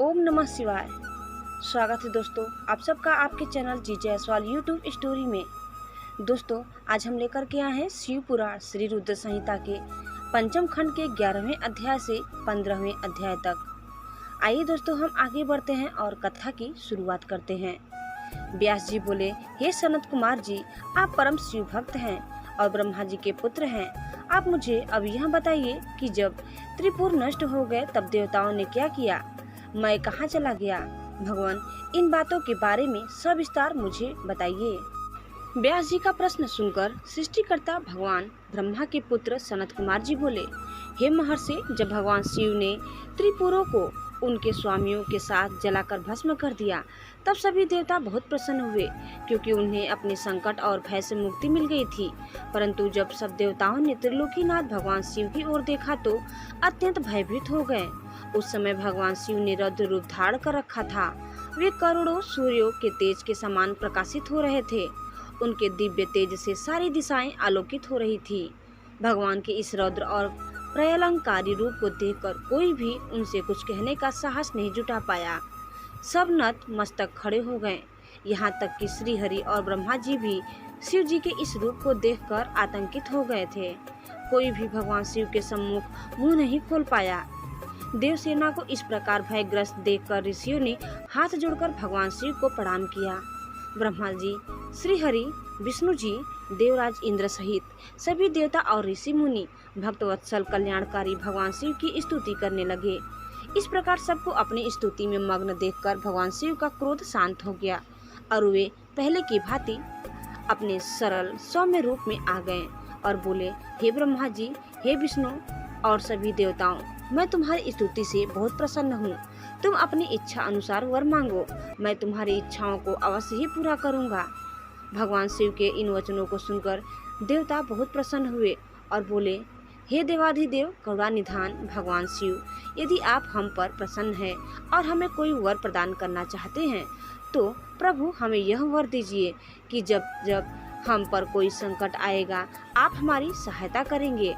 ओम नमः शिवाय। स्वागत है दोस्तों आप सबका आपके चैनल जी जायसवाल यूट्यूब स्टोरी में। दोस्तों आज हम लेकर के आए हैं शिव पुराण श्री रुद्र संहिता के पंचम खंड के 11वें अध्याय से 15वें अध्याय तक। आइए दोस्तों हम आगे बढ़ते हैं और कथा की शुरुआत करते हैं। व्यास जी बोले, हे सनत कुमार जी, आप परम शिव भक्त हैं और ब्रह्मा जी के पुत्र हैं। आप मुझे अब यह बताइए कि जब त्रिपुर नष्ट हो गए तब देवताओं ने क्या किया, मैं कहाँ चला गया? भगवान इन बातों के बारे में सविस्तार मुझे बताइए। व्यास जी का प्रश्न सुनकर सृष्टिकर्ता भगवान ब्रह्मा के पुत्र सनत कुमार जी बोले, हे महर्षि, जब भगवान शिव ने त्रिपुरों को उनके स्वामियों के साथ जलाकर भस्म कर दिया तब सभी देवता बहुत प्रसन्न हुए, क्योंकि उन्हें अपने संकट और भय से मुक्ति मिल गई थी। परंतु जब सब देवताओं ने त्रिलोकीनाथ भगवान शिव की ओर देखा तो अत्यंत भयभीत हो गए। उस समय भगवान शिव ने रुद्र रूप धारण कर रखा था। वे करोड़ों सूर्यों के तेज के समान प्रकाशित हो रहे थे। उनके दिव्य तेज से सारी दिशाएं आलोकित हो रही थी। भगवान के इस रौद्र और प्रलयंकारी रूप को देखकर कोई भी उनसे कुछ कहने का साहस नहीं जुटा पाया। सब नत मस्तक खड़े हो गए। यहाँ तक कि श्री हरि और ब्रह्मा जी भी शिव जी के इस रूप को देखकर आतंकित हो गए थे। कोई भी भगवान शिव के सम्मुख मुंह नहीं खोल पाया। देवसेना को इस प्रकार भयग्रस्त देखकर ऋषियों ने हाथ जोड़कर भगवान शिव को प्रणाम किया। ब्रह्मा जी, श्री हरि, विष्णु जी, देवराज इंद्र सहित सभी देवता और ऋषि मुनि भक्तवत्सल कल्याणकारी भगवान शिव की स्तुति करने लगे। इस प्रकार सबको अपनी स्तुति में मग्न देखकर भगवान शिव का क्रोध शांत हो गया और वे पहले की भांति अपने सरल सौम्य रूप में आ गए और बोले, हे ब्रह्मा जी, हे विष्णु और सभी देवताओं, मैं तुम्हारी स्तुति से बहुत प्रसन्न हूँ। तुम अपनी इच्छा अनुसार वर मांगो, मैं तुम्हारी इच्छाओं को अवश्य ही पूरा करूँगा। भगवान शिव के इन वचनों को सुनकर देवता बहुत प्रसन्न हुए और बोले, हे देवाधिदेव करुणानिधान भगवान शिव, यदि आप हम पर प्रसन्न हैं और हमें कोई वर प्रदान करना चाहते हैं तो प्रभु हमें यह वर दीजिए कि जब जब हम पर कोई संकट आएगा आप हमारी सहायता करेंगे।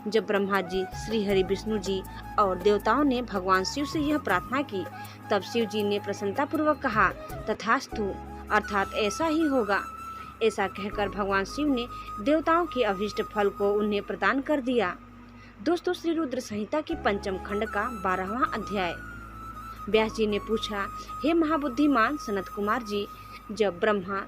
जब ब्रह्मा जी, श्री हरि, विष्णु जी और देवताओं ने भगवान शिव से यह प्रार्थना की तब शिव जी ने प्रसन्नता पूर्वक कहा, तथास्तु, अर्थात ऐसा ही होगा। ऐसा कहकर भगवान शिव ने देवताओं के अभीष्ट फल को उन्हें प्रदान कर दिया। दोस्तों श्री रुद्र संहिता के पंचम खंड का 12वां अध्याय। व्यास जी ने पूछा, हे महाबुद्धिमान सनत कुमार जी, जब ब्रह्मा,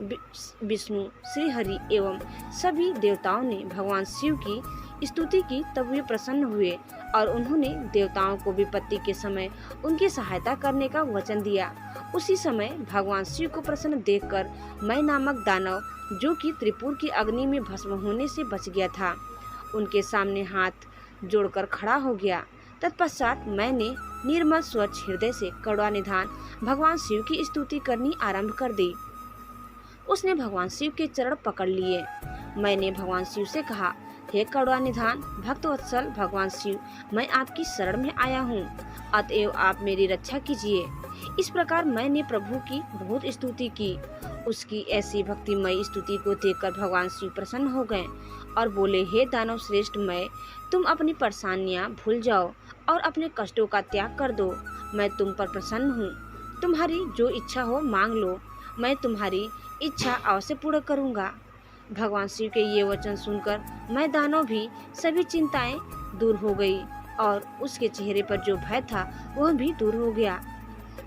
विष्णु, श्री हरि एवं सभी देवताओं ने भगवान शिव की स्तुति की तब वे प्रसन्न हुए और उन्होंने देवताओं को विपत्ति के समय उनकी सहायता करने का वचन दिया। उसी समय भगवान शिव को प्रसन्न देखकर मैं नामक दानव, जो कि त्रिपुर की अग्नि में भस्म होने से बच गया था, उनके सामने हाथ जोड़कर खड़ा हो गया। तत्पश्चात मैंने निर्मल स्वच्छ हृदय से करुणानिधान भगवान शिव की स्तुति करनी आरंभ कर दी। उसने भगवान शिव के चरण पकड़ लिए। मैंने भगवान शिव से कहा, हे करुणानिधान भक्तवत्सल भगवान शिव, मैं आपकी शरण में आया हूँ, अतएव आप मेरी रक्षा कीजिए। इस प्रकार मैंने प्रभु की बहुत स्तुति की। उसकी ऐसी भक्तिमय स्तुति को देखकर भगवान शिव प्रसन्न हो गए और बोले, हे दानव श्रेष्ठ, मैं तुम अपनी परेशानियाँ भूल जाओ और अपने कष्टों का त्याग कर दो। मैं तुम पर प्रसन्न हूँ। तुम्हारी जो इच्छा हो मांग लो, मैं तुम्हारी इच्छा अवश्य पूर्ण करूँगा। भगवान शिव के ये वचन सुनकर मैं दानव भी सभी चिंताएं दूर हो गई और उसके चेहरे पर जो भय था वह भी दूर हो गया।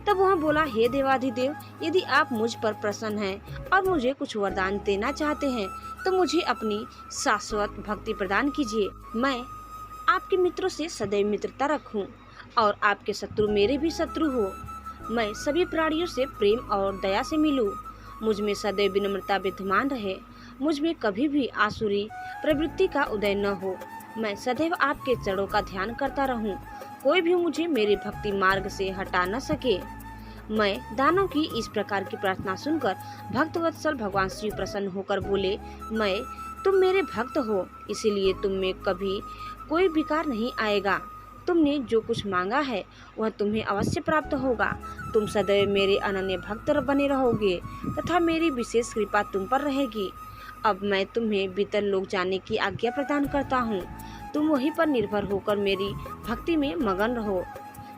तब वह बोला, हे देवाधिदेव, यदि आप मुझ पर प्रसन्न हैं और मुझे कुछ वरदान देना चाहते हैं तो मुझे अपनी शाश्वत भक्ति प्रदान कीजिए। मैं आपके मित्रों से सदैव मित्रता रखूं और आपके शत्रु मेरे भी शत्रु हो। मैं सभी प्राणियों से प्रेम और दया से मिलूं। मुझ में सदैव विनम्रता विद्यमान रहे। मुझ में कभी भी आसुरी प्रवृत्ति का उदय न हो। मैं सदैव आपके चरणों का ध्यान करता रहूं। कोई भी मुझे मेरे भक्ति मार्ग से हटा न सके। मैं दानव की इस प्रकार की प्रार्थना सुनकर भक्तवत्सल भगवान शिव प्रसन्न होकर बोले, तुम मेरे भक्त हो, इसीलिए तुम में कभी कोई विकार नहीं आएगा। तुमने जो कुछ मांगा है वह तुम्हें अवश्य प्राप्त होगा। तुम सदैव मेरे अनन्य भक्त बने रहोगे तथा मेरी विशेष कृपा तुम पर रहेगी। अब मैं तुम्हें भीतर लोक जाने की आज्ञा प्रदान करता हूँ। तुम वहीं पर निर्भर होकर मेरी भक्ति में मगन रहो।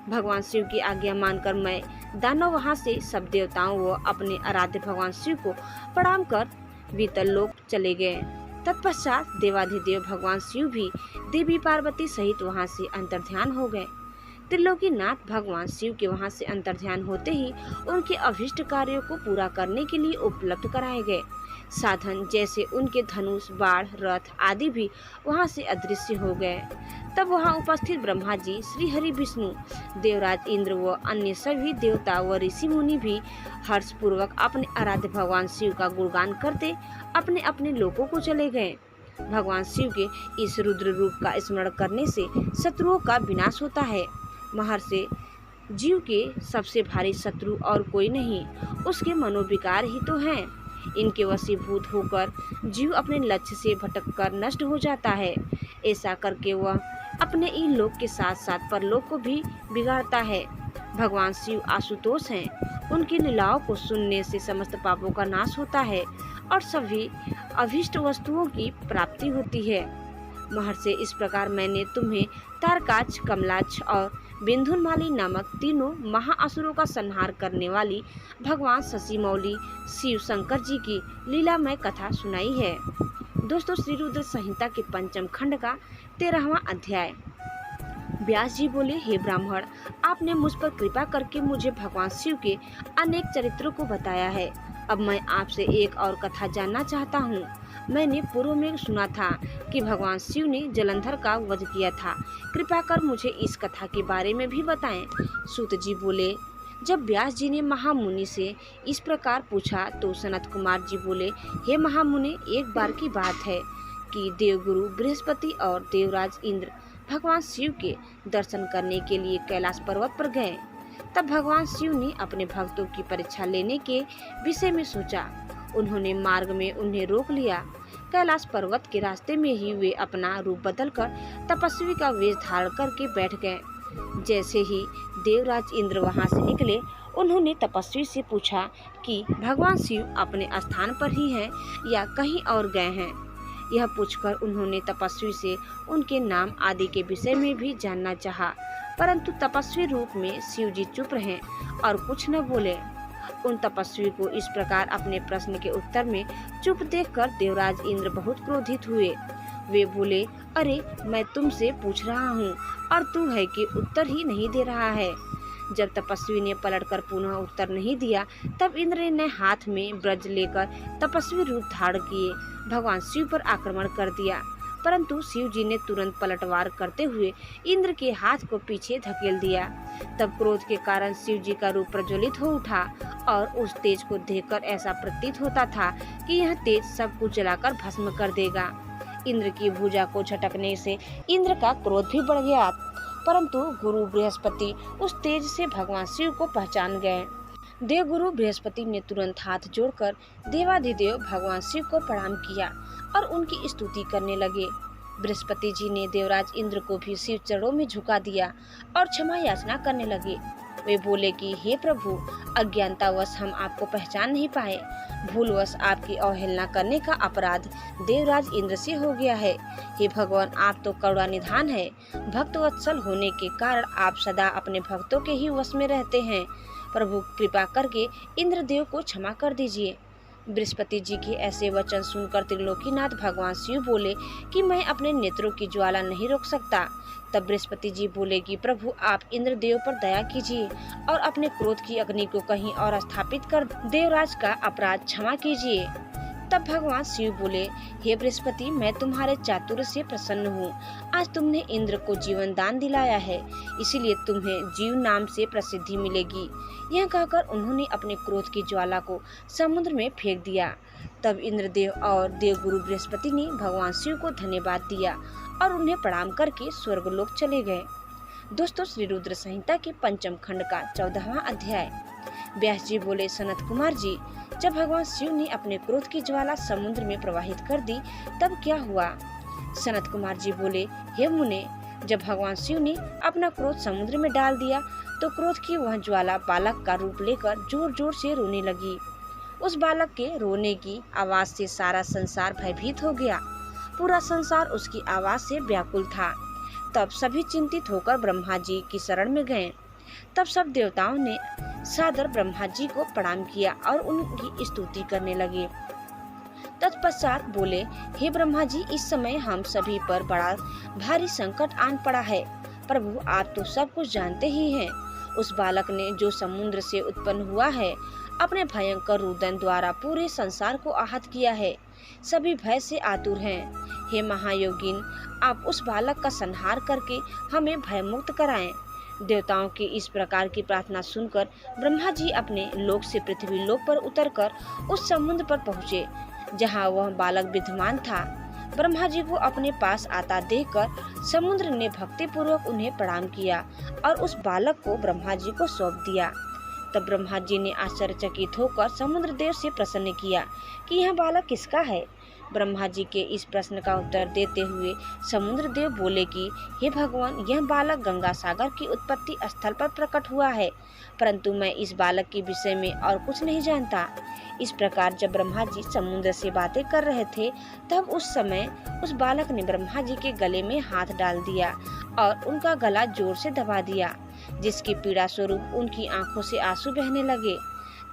भगवान शिव की आज्ञा मानकर मैं दानव वहाँ से सब देवताओं व अपने आराध्य भगवान शिव को प्रणाम कर वितल लोक चले गए। तत्पश्चात देवाधिदेव भगवान शिव भी देवी पार्वती सहित वहाँ से अंतर्ध्यान हो गए। त्रिलोकीनाथ भगवान शिव के वहाँ से अंतर्ध्यान होते ही उनके अभिष्ट कार्यों को पूरा करने के लिए उपलब्ध कराए गए साधन जैसे उनके धनुष, बाढ़, रथ आदि भी वहाँ से अदृश्य हो गए। तब वहाँ उपस्थित ब्रह्मा जी, श्री हरि, विष्णु, देवराज इंद्र व अन्य सभी देवता व ऋषि मुनि भी हर्षपूर्वक अपने आराध्य भगवान शिव का गुणगान करते अपने अपने लोकों को चले गए। भगवान शिव के इस रुद्र रूप का स्मरण करने से शत्रुओं का विनाश होता है। महर्षि जीव के सबसे भारी शत्रु और कोई नहीं, उसके मनोविकार ही तो हैं। इनके वशीभूत होकर जीव अपने लक्ष्य से भटककर नष्ट हो जाता है। ऐसा करके वह अपने इन लोक के साथ साथ परलोक को भी बिगाड़ता है। भगवान शिव आशुतोष हैं। उनकी लीलाओं को सुनने से समस्त पापों का नाश होता है और सभी अभीष्ट वस्तुओं की प्राप्ति होती है। महर्षि, इस प्रकार मैंने तुम्हें तारकाक्ष, कमलाक्ष और बिंधुनमाली नामक तीनों महाअसुरों का संहार करने वाली भगवान शशिमौली शिव शंकर जी की लीलामय कथा सुनाई है। दोस्तों, श्री रुद्र संहिता के पंचम खंड का 13वां अध्याय। व्यास जी बोले, हे ब्राह्मण, आपने मुझ पर कृपा करके मुझे भगवान शिव के अनेक चरित्रों को बताया है। अब मैं आपसे एक और कथा जानना चाहता हूँ। मैंने पूर्व में सुना था कि भगवान शिव ने जलंधर का वध किया था। कृपा कर मुझे इस कथा के बारे में भी बताएं। सूत जी बोले, जब व्यास जी ने महामुनि से इस प्रकार पूछा तो सनत कुमार जी बोले, हे महामुनि, एक बार की बात है कि देवगुरु बृहस्पति और देवराज इंद्र भगवान शिव के दर्शन करने के लिए कैलाश पर्वत पर गए। तब भगवान शिव ने अपने भक्तों की परीक्षा लेने के विषय में सोचा। उन्होंने मार्ग में उन्हें रोक लिया। कैलाश पर्वत के रास्ते में ही वे अपना रूप बदलकर तपस्वी का वेश धारण करके बैठ गए। जैसे ही देवराज इंद्र वहां से निकले, उन्होंने तपस्वी से पूछा कि भगवान शिव अपने स्थान पर ही हैं या कहीं और गए हैं। यह पूछकर उन्होंने तपस्वी से उनके नाम आदि के विषय में भी जानना चाहा, परंतु तपस्वी रूप में शिव जी चुप रहे और कुछ न बोले। उन तपस्वी को इस प्रकार अपने प्रश्न के उत्तर में चुप देखकर देवराज इंद्र बहुत क्रोधित हुए। वे बोले, अरे मैं तुमसे पूछ रहा हूँ और तू है कि उत्तर ही नहीं दे रहा है। जब तपस्वी ने पलटकर पुनः उत्तर नहीं दिया, तब इंद्र ने हाथ में वज्र लेकर तपस्वी रूप धारण किए भगवान शिव पर आक्रमण कर दिया, परंतु शिव जी ने तुरंत पलटवार करते हुए इंद्र के हाथ को पीछे धकेल दिया। तब क्रोध के कारण शिव जी का रूप प्रज्वलित हो उठा और उस तेज को देखकर ऐसा प्रतीत होता था कि यह तेज सब कुछ जलाकर भस्म कर देगा। इंद्र की भुजा को झटकने से इंद्र का क्रोध भी बढ़ गया, परंतु गुरु बृहस्पति उस तेज से भगवान शिव को पहचान गए। देवगुरु बृहस्पति ने तुरंत हाथ जोड़कर देवाधिदेव भगवान शिव को प्रणाम किया और उनकी स्तुति करने लगे। बृहस्पति जी ने देवराज इंद्र को भी शिव चरणों में झुका दिया और क्षमा याचना करने लगे। वे बोले कि हे प्रभु, अज्ञानतावश हम आपको पहचान नहीं पाए। भूलवश आपकी अवहेलना करने का अपराध देवराज इंद्र से हो गया है। हे भगवान, आप तो करुणानिधान है। भक्त वत्सल होने के कारण आप सदा अपने भक्तों के ही वश में रहते हैं। प्रभु, कृपा करके इंद्रदेव को क्षमा कर दीजिए। बृहस्पति जी के ऐसे वचन सुनकर त्रिलोकीनाथ भगवान शिव बोले कि मैं अपने नेत्रों की ज्वाला नहीं रोक सकता। तब बृहस्पति जी बोले कि प्रभु, आप इंद्रदेव पर दया कीजिए और अपने क्रोध की अग्नि को कहीं और स्थापित कर देवराज का अपराध क्षमा कीजिए। तब भगवान शिव बोले, हे बृहस्पति, मैं तुम्हारे चातुर्य से प्रसन्न हूँ। आज तुमने इंद्र को जीवन दान दिलाया है, इसीलिए तुम्हें जीव नाम से प्रसिद्धि मिलेगी। यह कहकर उन्होंने अपने क्रोध की ज्वाला को समुद्र में फेंक दिया। तब इंद्रदेव और देवगुरु बृहस्पति ने भगवान शिव को धन्यवाद दिया और उन्हें प्रणाम करके स्वर्गलोक चले गए। दोस्तों, श्री रुद्र संहिता के पंचम खंड का 14वां अध्याय। व्यास जी बोले, सनत कुमार जी, जब भगवान शिव ने अपने क्रोध की ज्वाला समुद्र में प्रवाहित कर दी, तब क्या हुआ? सनत कुमार जी बोले, हे मुने, जब भगवान शिव ने अपना क्रोध समुद्र में डाल दिया तो क्रोध की वह ज्वाला बालक का रूप लेकर जोर जोर से रोने लगी। उस बालक के रोने की आवाज से सारा संसार भयभीत हो गया। पूरा संसार उसकी आवाज से व्याकुल था। तब सभी चिंतित होकर ब्रह्मा जी की शरण में गए। तब सब देवताओं ने सादर ब्रह्मा जी को प्रणाम किया और उनकी स्तुति करने लगे। तत्पश्चात बोले, हे ब्रह्मा जी, इस समय हम सभी पर बड़ा भारी संकट आन पड़ा है। प्रभु, आप तो सब कुछ जानते ही हैं। उस बालक ने जो समुद्र से उत्पन्न हुआ है, अपने भयंकर रुदन द्वारा पूरे संसार को आहत किया है। सभी भय से आतुर हैं। हे महायोगिन, आप उस बालक का संहार करके हमें भयमुक्त कराएं। देवताओं की इस प्रकार की प्रार्थना सुनकर ब्रह्मा जी अपने लोक से पृथ्वी लोक पर उतरकर उस समुद्र पर पहुँचे जहाँ वह बालक विद्यमान था। ब्रह्मा जी को अपने पास आता देखकर समुद्र ने भक्ति पूर्वक उन्हें प्रणाम किया और उस बालक को ब्रह्मा जी को सौंप दिया। तब ब्रह्मा जी ने आश्चर्यचकित होकर समुद्र देव से प्रश्न किया कि यह बालक किसका है। ब्रह्मा जी के इस प्रश्न का उत्तर देते हुए समुद्र देव बोले कि हे भगवान, यह बालक गंगा सागर की उत्पत्ति स्थल पर प्रकट हुआ है, परंतु मैं इस बालक के विषय में और कुछ नहीं जानता। इस प्रकार जब ब्रह्मा जी समुद्र से बातें कर रहे थे, तब उस समय उस बालक ने ब्रह्मा जी के गले में हाथ डाल दिया और उनका गला जोर से दबा दिया, जिसकी पीड़ा स्वरूप उनकी आंखों से आंसू बहने लगे।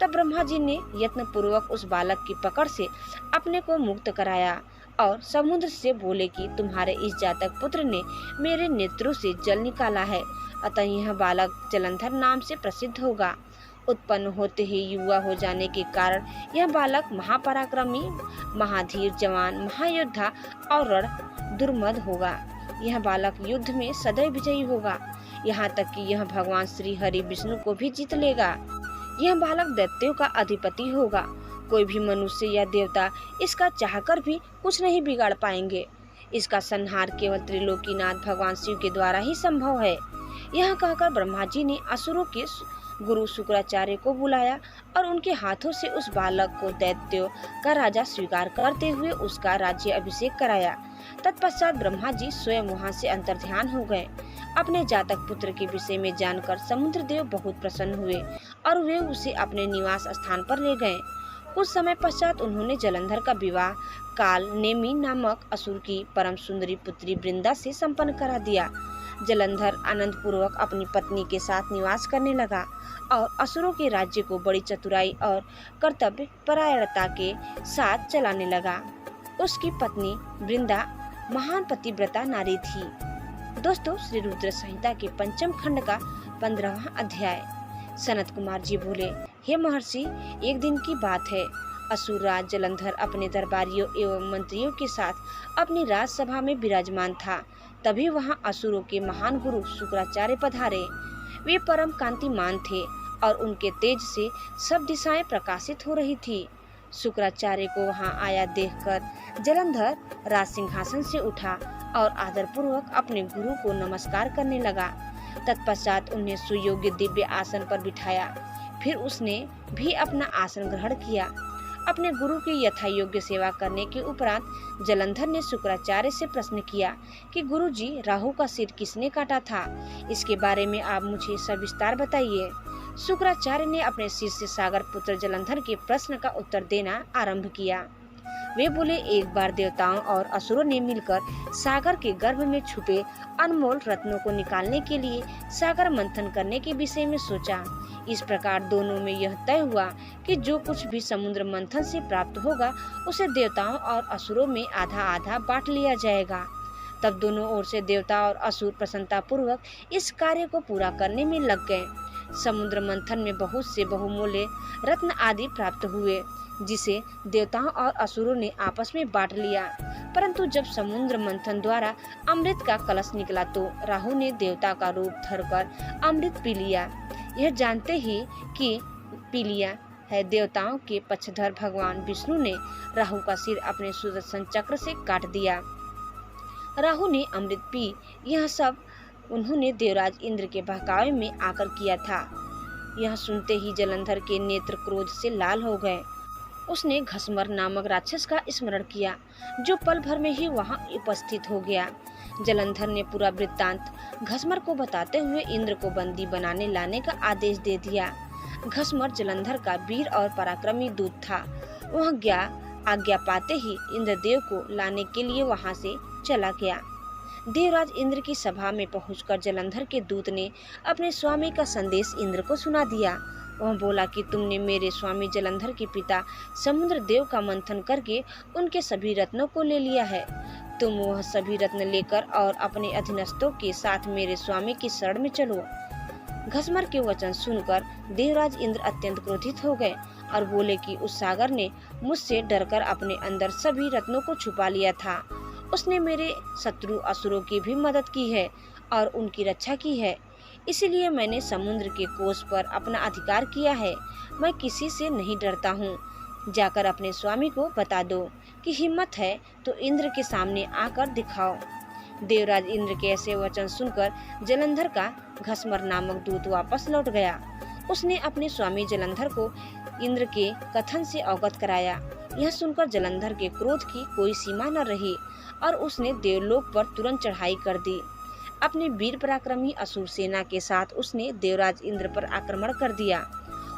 तब ब्रह्मा जी ने यत्न पूर्वक उस बालक की पकड़ से अपने को मुक्त कराया और समुद्र से बोले कि तुम्हारे इस जातक पुत्र ने मेरे नेत्रों से जल निकाला है, अतः यह बालक जलंधर नाम से प्रसिद्ध होगा। उत्पन्न होते ही युवा हो जाने के कारण यह बालक महापराक्रमी, महाधीर जवान, महायोद्धा और रण दुर्मद होगा। यह बालक युद्ध में सदैव विजयी होगा, यहाँ तक कि यह भगवान श्री हरि विष्णु को भी जीत लेगा। यह बालक दैत्यों का अधिपति होगा। कोई भी मनुष्य या देवता इसका चाहकर भी कुछ नहीं बिगाड़ पाएंगे। इसका संहार केवल त्रिलोकीनाथ भगवान शिव के द्वारा ही संभव है। यह कहकर ब्रह्मा जी ने असुरों के गुरु शुक्राचार्य को बुलाया और उनके हाथों से उस बालक को दैत्यों का राजा स्वीकार करते हुए उसका राज्य अभिषेक कराया। तत्पश्चात ब्रह्मा जी स्वयं वहां से अंतर्ध्यान हो गए। अपने जातक पुत्र के विषय में जानकर समुद्र देव बहुत प्रसन्न हुए और वे उसे अपने निवास स्थान पर ले गए। कुछ समय पश्चात उन्होंने जलंधर का विवाह काल नेमि नामक असुर की परम सुंदरी पुत्री वृंदा से संपन्न करा दिया। जलंधर आनंद पूर्वक अपनी पत्नी के साथ निवास करने लगा और असुरों के राज्य को बड़ी चतुराई और कर्तव्य परायणता के साथ चलाने लगा। उसकी पत्नी वृंदा महान पतिव्रता नारी थी। दोस्तों, श्री रुद्र संहिता के पंचम खंड का 15वां अध्याय। सनत कुमार जी बोले, हे महर्षि, एक दिन की बात है। असुर राज जलंधर अपने दरबारियों एवं मंत्रियों के साथ अपनी राजसभा में विराजमान था। तभी वहां असुरों के महान गुरु शुक्राचार्य पधारे। वे परम कांतिमान थे और उनके तेज से सब दिशाएं प्रकाशित हो रही थी। शुक्राचार्य को वहां आया देखकर जलंधर राज सिंहासन से उठा और आदर पूर्वक अपने गुरु को नमस्कार करने लगा। तत्पश्चात उन्हें सुयोग्य दिव्य आसन पर बिठाया। फिर उसने भी अपना आसन ग्रहण किया। अपने गुरु की यथा योग्य सेवा करने के उपरांत जलंधर ने शुक्राचार्य से प्रश्न किया कि गुरु जी, राहु का सिर किसने काटा था? इसके बारे में आप मुझे सविस्तार बताइए। शुक्राचार्य ने अपने शिष्य सागर पुत्र जलंधर के प्रश्न का उत्तर देना आरंभ किया। वे बोले, एक बार देवताओं और असुरों ने मिलकर सागर के गर्भ में छुपे अनमोल रत्नों को निकालने के लिए सागर मंथन करने के विषय में सोचा। इस प्रकार दोनों में यह तय हुआ कि जो कुछ भी समुद्र मंथन से प्राप्त होगा उसे देवताओं और असुरों में आधा आधा बांट लिया जाएगा। तब दोनों ओर से देवता और असुर प्रसन्नता पूर्वक इस कार्य को पूरा करने में लग गए। समुद्र मंथन में बहुत से बहुमूल्य रत्न आदि प्राप्त हुए, जिसे देवताओं और असुरों ने आपस में बांट लिया। परंतु जब समुद्र मंथन द्वारा अमृत का कलश निकला तो राहु ने देवता का रूप धरकर अमृत पी लिया। यह जानते ही कि पी लिया है, देवताओं के पक्षधर भगवान विष्णु ने राहु का सिर अपने सुदर्शन चक्र से काट दिया। राहु ने अमृत पी, यह सब उन्होंने देवराज इंद्र के बहकावे में आकर किया था। यह सुनते ही जलंधर के नेत्र क्रोध से लाल हो गए। उसने घसमर नामक राक्षस का स्मरण किया, जो पल भर में ही वहां उपस्थित हो गया। जलंधर ने पूरा वृत्तांत घसमर को बताते हुए इंद्र को बंदी बनाने लाने का आदेश दे दिया। घसमर जलंधर का वीर और पराक्रमी दूत था। वह आज्ञा पाते ही इंद्रदेव को लाने के लिए वहां से चला गया। देवराज इंद्र की सभा में पहुंचकर जलंधर के दूत ने अपने स्वामी का संदेश इंद्र को सुना दिया। वह बोला कि तुमने मेरे स्वामी जलंधर के पिता समुद्र देव का मंथन करके उनके सभी रत्नों को ले लिया है। तुम वह सभी रत्न लेकर और अपने अधीनस्थों के साथ मेरे स्वामी की शरण में चलो। घसमर के वचन सुनकर देवराज इंद्र अत्यंत क्रोधित हो गए और बोले कि उस सागर ने मुझसे डरकर अपने अंदर सभी रत्नों को छुपा लिया था। उसने मेरे शत्रु असुरों की भी मदद की है और उनकी रक्षा की है। इसलिए मैंने समुद्र के कोष पर अपना अधिकार किया है। मैं किसी से नहीं डरता हूँ। जाकर अपने स्वामी को बता दो कि हिम्मत है तो इंद्र के सामने आकर दिखाओ। देवराज इंद्र के ऐसे वचन सुनकर जलंधर का घसमर नामक दूत वापस लौट गया। उसने अपने स्वामी जलंधर को इंद्र के कथन से अवगत कराया। यह सुनकर जलंधर के क्रोध की कोई सीमा न रही और उसने देवलोक पर तुरंत चढ़ाई कर दी। अपने वीर पराक्रमी असुर सेना के साथ उसने देवराज इंद्र पर आक्रमण कर दिया।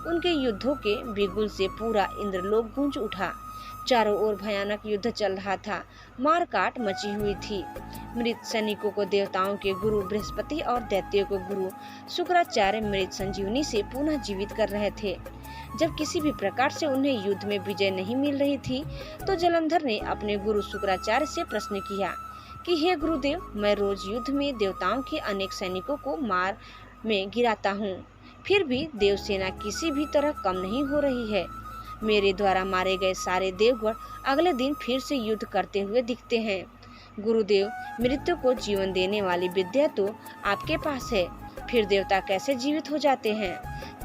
उनके युद्धों के बिगुल से पूरा इंद्रलोक गूंज उठा। चारों ओर भयानक युद्ध चल रहा था। मार काट मची हुई थी। मृत सैनिकों को देवताओं के गुरु बृहस्पति और दैत्यों को गुरु शुक्राचार्य मृत संजीवनी से पुनः जीवित कर रहे थे। जब किसी भी प्रकार से उन्हें युद्ध में विजय नहीं मिल रही थी तो जलंधर ने अपने गुरु शुक्राचार्य से प्रश्न किया कि हे गुरुदेव, मैं रोज युद्ध में देवताओं के अनेक सैनिकों को मार में गिराता हूँ, फिर भी देवसेना किसी भी तरह कम नहीं हो रही है। मेरे द्वारा मारे गए सारे देवगण अगले दिन फिर से युद्ध करते हुए दिखते हैं। गुरुदेव, मृत्यु को जीवन देने वाली विद्या तो आपके पास है, फिर देवता कैसे जीवित हो जाते हैं?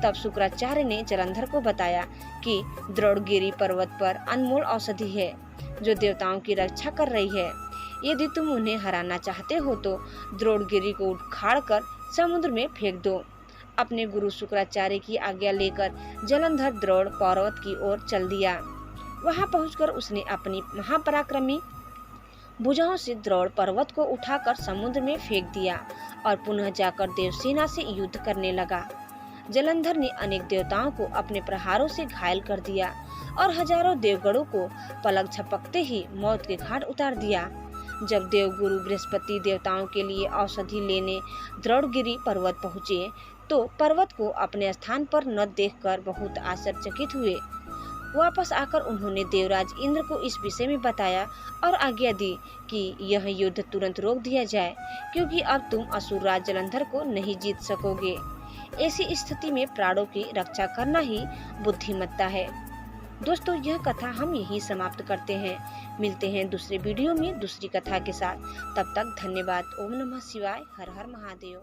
तब शुक्राचार्य ने जलंधर को बताया कि द्रोणगिरी पर्वत पर अनमोल औषधि है जो देवताओं की रक्षा कर रही है। यदि तुम उन्हें हराना चाहते हो तो द्रोणगिरी को उखाड़कर समुद्र में फेंक दो। अपने गुरु शुक्राचार्य की आज्ञा लेकर जलंधर द्रोण पर्वत की ओर चल दिया। वहां पहुंचकर उसने अपनी महापराक्रमी भुजाओं से द्रोण पर्वत को उठाकर समुद्र में फेंक दिया और पुनः जाकर देवसेना से युद्ध करने लगा। जलंधर ने अनेक देवताओं को अपने प्रहारों से घायल कर दिया और हजारों देवगणों को पलक झपकते ही मौत के घाट उतार दिया। जब देवगुरु बृहस्पति देवताओं के लिए औषधि लेने द्रोणगिरी पर्वत पहुँचे तो पर्वत को अपने स्थान पर न देखकर बहुत आश्चर्यचकित हुए। वापस आकर उन्होंने देवराज इंद्र को इस विषय में बताया और आज्ञा दी कि यह युद्ध तुरंत रोक दिया जाए, क्योंकि अब तुम असुरराज जलंधर को नहीं जीत सकोगे। ऐसी स्थिति में प्राणों की रक्षा करना ही बुद्धिमत्ता है। दोस्तों, यह कथा हम यहीं समाप्त करते हैं। मिलते हैं दूसरे वीडियो में दूसरी कथा के साथ। तब तक धन्यवाद। ओम नमः शिवाय। हर हर महादेव।